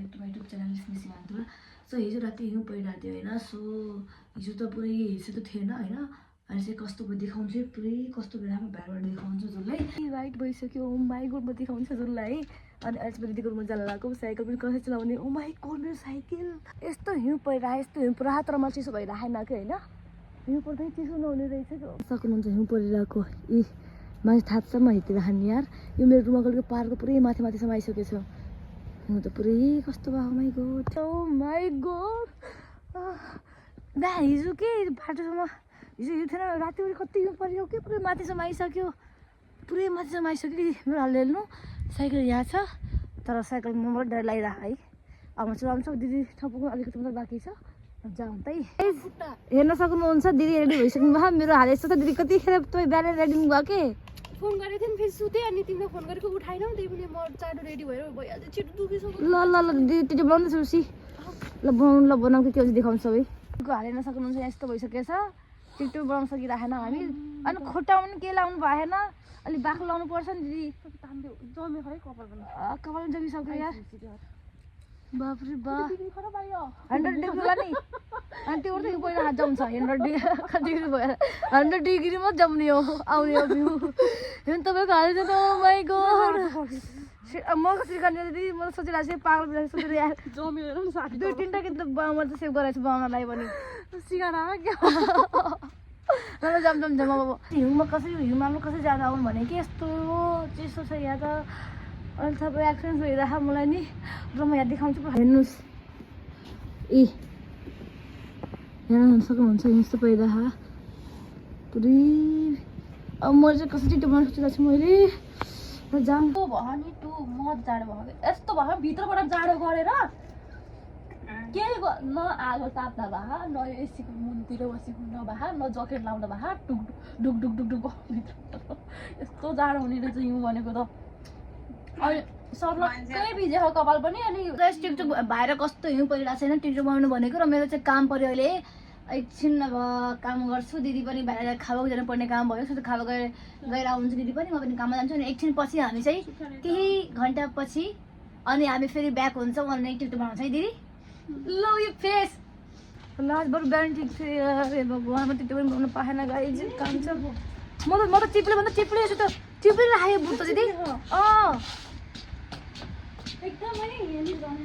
Back to my YouTube channel स्मिस सिमान्तुला। So हिजो राति हिउँ परिरहेको थियो होइन। सो हिजो त पुरै हिजो त थिएन होइन। अहिले चाहिँ कस्तो भयो देखाउँछु पुरै कस्तो बेलामा भ्याएर देखाउँछु जसलाई राइट भइसक्यो। ओ माई गड म देखाउँछु जसलाई है। अनि अहिले चाहिँ दिदीको रुममा जान लगाएको साइकल पनि कसरी चलाउने। ओ माई गड मेरो साइकल यस्तो हिउँ परिरहेको यस्तो हिउँ पुरा तर मलाई चिसो भइरहेन कि होइन। हिउँ पर्दै चिसो नहुने रहेछ कि सक्नुहुन्छ हिउँ परिरहेको यी माथि थाप्सम्म हिँडेर खाने यार। यो मेरो रुममा गएको पार्कको पुरै माथि माथिसम्म आइसकेको छ। हिउँ त पुरै कस्तो भयो my God. Oh my God दा हिजो के बाटोसम्म हिजो हिउँ थिएन रातिभरि कति हिउँ पऱ्यो कि पुरै माथिसम्म आइसक्यो। पुरै माथिसम्म आइसक्यो कि मेरो हाल हेर्नु साइकल यहाँ छ तर साइकल मलाई डर लागिरहेको है। अब चलाउँछ दिदी ठपुको अलिकति मात्रै बाँकी छ जाउँ त है। हेर्न सक्नुहुन्छ दिदी रेडी भइसक्नु भयो। मेरो हाल यस्तो छ दिदी कतिखेर तपाईँ बिहान रेडी भयो के फोन गरेको थिएँ नि फेरि सुतेँ अनि तिमीले फोन गरेको उठाएनौ त्यही पनि म चाँडो रेडी भएर भइहाल्छ छिटो दुखिसक्यो। ल ल ल दिदी त्यो बनाउँदैछु उसी ल बनाउनु के हुन्छ देखाउँछु सबै। हाल हेर्न सक्नुहुन्छ यस्तो भइसकेको छ। टिकटक बनाउन सकिरहेन हामी अनि खुट्टामा पनि के लाउनु भएन अलिक बाख्रो लाउनु पर्छ नि दिदी। जम्यो खै कपाल पनि कपाल जमिसक्यो यार बाफ्रे बा 100 डिग्री होला नि अनि त्यो त पहिला हात जम्छ 100 डिग्री भएर 100 डिग्रीमा जम्ने हो आउने हो भ्यू हेर्नु तपाईँको हाल चाहिँ त ओ माई गड म कसरी गर्ने दिदी म सोचिरहेको छु पागल बिरामी सोचेर यार जम्यो हेर न साथी 2-3टा कि त म त सेभ गराएको छु बनाउनलाई पनि सिगारा क्या ल जम जम जम अब हिउँमा हिउँमा कसरी जाँदा आउनु भने कि यस्तो चिसो छ यहाँ त। अहिले तपाईँ एक्सपिरियन्स भइरहेको मलाई नि र म यहाँ देखाउँछु हेर्नुहोस् ए हेर्न सक्नुहुन्छ यस्तो परिरहेको पुरै अब म चाहिँ कसरी टिकटक बनाउनु सोचिरहेको छु मैले जाउँ भयो नि तँ म जाडो भयो यस्तो भयो भित्रबाट जाडो गरेर केही न आगो ताप्दा भए न एसीको मुनतिर बसेको नभए न ज्याकेट लाउँदा भए टुक डुक डुक डुक डुक भित्र यस्तो जाडो हुने रहेछ हिउँ भनेको त। अनि सर्लक्कै भिजेको कपाल पनि अनि टिकटक बाहिर कस्तो हिउँ परिरहेको छैन टिकटक बनाउनु भनेको र मेरो चाहिँ काम पऱ्यो अहिले एकछिन अब काम गर्छु। दिदी पनि बाहिर खाएको जानुपर्ने काम भयो सो खाएको गएर आउँछु दिदी पनि म पनि काममा जान्छु अनि एकछिन पछि हामी चाहिँ केही घन्टा पछि अनि हामी फेरि ब्याक हुन्छ मलाई टिकटक बनाउँछ है दिदी। ल यो फेस लास्ट बरु बिहान ठिक थियो अरे भगवान् म टिकटक पनि बनाउनु पाएन गाइज काम छ। म त चिप्ले भन्दा चिप्ले छु त चिप्ले राखेको बुट त दिदी एकदमै एकदम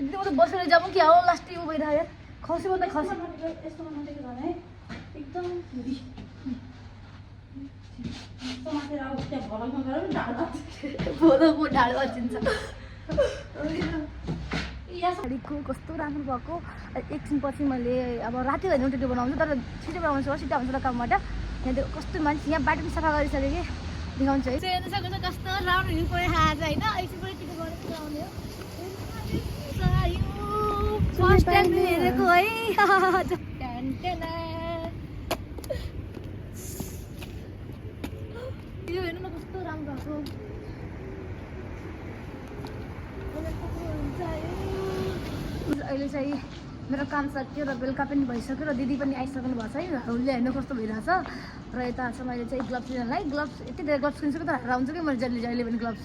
म त बसेर जाऊँ कि हो लास्ट उ भइरहेको यार खसी भन्दा खसी यस्तो नदेखेको झन् है एकदम भोलो ढाड बचिन्छ साडीको कस्तो राम्रो भएको। एकछिन पछि मैले अब राति होइन टिकटक बनाउँछु तर छिटो बनाउँछु छिटो आउँछु र कामबाट यहाँ कस्तो मान्छे यहाँ बाटो पनि सफा गरिसक्यो कि देखाउँछु है। हेर्नु सक्नुहुन्छ कस्तो राम्रो हिउँ परेर आज होइन एकछिन पनि टिकटक गरेर आउने हो फर्स्ट टाइम हेरेको है यो हेर्नु न कस्तो राम्रो भएको। अहिले चाहिँ मेरो काम सकियो र बेलुका पनि भइसक्यो र दिदी पनि आइसक्नु भएको छ है। उसले हेर्नु कस्तो भइरहेछ र यता छ मैले चाहिँ ग्लोभ्स लिनलाई ग्लोभ्स यति धेरै ग्लोभ्स किन्छु त हारेर आउँछु कि मैले जहिले पनि ग्लोभ्स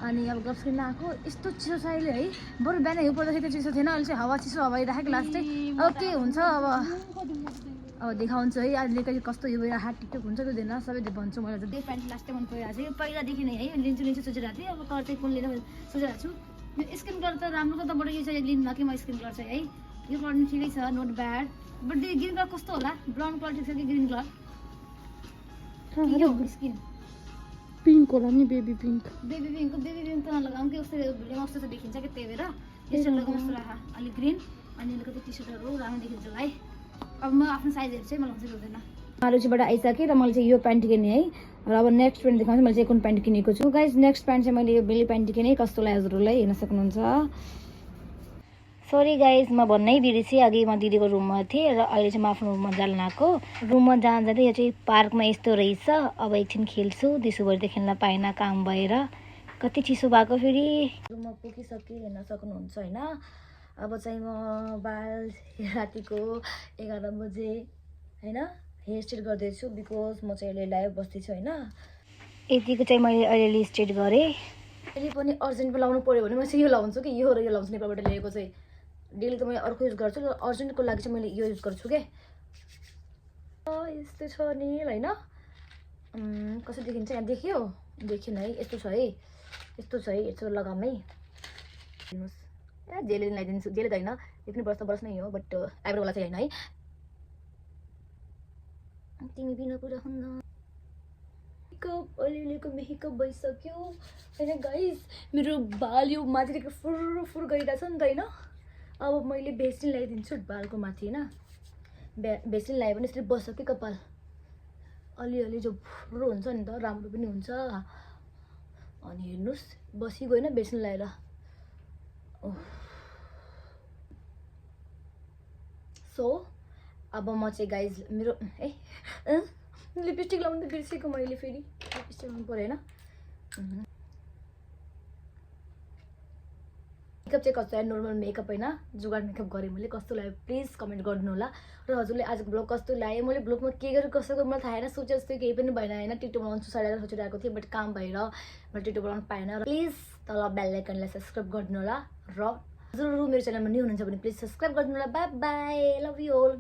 अनि अब ग्लोभ्स किन्न आएको यस्तो चिसो छ अहिले है। बरु बिहान हिउँ पर्दाखेरि चिसो थिएन अहिले चाहिँ हावा चिसो हावा आइराखेको लास्ट चाहिँ अब के हुन्छ अब देखाउँछु है अहिले कहिले कस्तो यो हात टिकटक हुन्छ त्यो दिन सबै भन्छु मैले चाहिँ त्यही प्यान्ट लास्ट टाइम मन परिरहेको छ यो पहिलादेखि नै है लिन्छु सोचिरहेको थिएँ अब कलर चाहिँ कुन लिएर सोचिरहेको छु। यो स्किन कलर त राम्रो त बट यो चाहिँ लिनु कि म स्किन कलर चाहिँ है यो कलर पनि ठिकै छ not bad but green colour कस्तो होला ब्राउन कलर ठिक छ कि ग्रिन कलर स्किन पिङ्क होला नि बेबी पिङ्क त नलगाऊँ कि उस्तो भिडियोमा कस्तो देखिन्छ कि त्यही भएर यस्तो लगाउँ जस्तो राख अलिक ग्रिन अनि अलिकति टी सर्टहरू राम्रो देखिन्छ है। अब म आफ्नो साइज हेर्छु है मलाई हुन्छ हुँदैन। मारुचिबाट आइसकेँ र मैले चाहिँ यो प्यान्ट किनेँ है र अब नेक्स्ट प्यान्ट देखाउँछु मैले चाहिँ कुन प्यान्ट किनेको छु गाइज। नेक्स्ट प्यान्ट चाहिँ मैले यो बेली प्यान्ट किनेँ कस्तो लाग्यो हजुरहरूलाई हेर्न सक्नुहुन्छ। सरी गाइज म भन्नै बिर्सेँ अघि म दिदीको रुममा थिएँ र अहिले चाहिँ म आफ्नो रुममा जान आएको। रुममा जाँदा यो चाहिँ पार्कमा यस्तो रहेछ अब एकछिन खेल्छु दिसोभरि त खेल्न पाएन काम भएर कति चिसो भएको फेरि। रुममा पुगिसकेँ हेर्न सक्नुहुन्छ होइन। अब चाहिँ म बाल रातिको 11 बजे होइन हेयर स्ट्रेट गर्दैछु बिकज म चाहिँ अहिले लाइभ बस्दैछु होइन। यतिको चाहिँ मैले अलिअलि स्ट्रेट गरेँ अहिले पनि अर्जेन्टमा लाउनु पऱ्यो भने म चाहिँ यो लाउँछु कि यो र यो लाउँछु नेपालबाट ल्याएको चाहिँ डेली त मैले अर्को युज गर्छु र अर्जेन्टको लागि चाहिँ मैले यो युज गर्छु क्या यस्तो छ नि होइन कसरी देखिन्छ यहाँ देख्यो देखिएन है यस्तो छ है यस्तो छ है यस्तो लगाम है हेर्नुहोस् ए जेले लगाइदिन्छु जेले त होइन यो पनि बर्स नै हो बट आइब्रोवाला चाहिँ होइन है तिमी बिना कुरा हुन्न मेकअप अलिअलिको मेकअप भइसक्यो होइन गाइस मेरो बाल यो माथिदेखि फुर गरिरहेछ नि त होइन अब मैले भेस्लिन लगाइदिन्छु बालको माथि होइन भेस्लिन लगायो भने यसरी बस्छ कि कपाल अलिअलि जो फुरो हुन्छ नि त राम्रो पनि हुन्छ अनि हेर्नुहोस् बसिगयो होइन भेस्लिन लगाएर सो अब म चाहिँ गाइज मेरो लिपस्टिक लाउनु बिर्सेको मैले फेरि लिपस्टिक लाउनु पऱ्यो होइन मेकअप चाहिँ कस्तो आयो नर्मल मेकअप होइन जुगाड मेकअप गरेँ मैले कस्तो लाग्यो प्लिज कमेन्ट गरिदिनु होला र हजुरले आजको ब्लग कस्तो लाग्यो मैले ब्लगमा के गरेँ कसो मलाई थाहा छैन सोचे जस्तो केही पनि भएन होइन टिटो बनाउँछु सारेर सोचिरहेको थिएँ बट काम भएर मैले टिटो बनाउनु पाएन र प्लिज तल बेल आइकनलाई सब्सक्राइब गरिदिनु होला र हजुरहरू मेरो च्यानलमा न्यू हुनुहुन्छ भने प्लिज सब्सक्राइब गरिदिनु होला by by love you all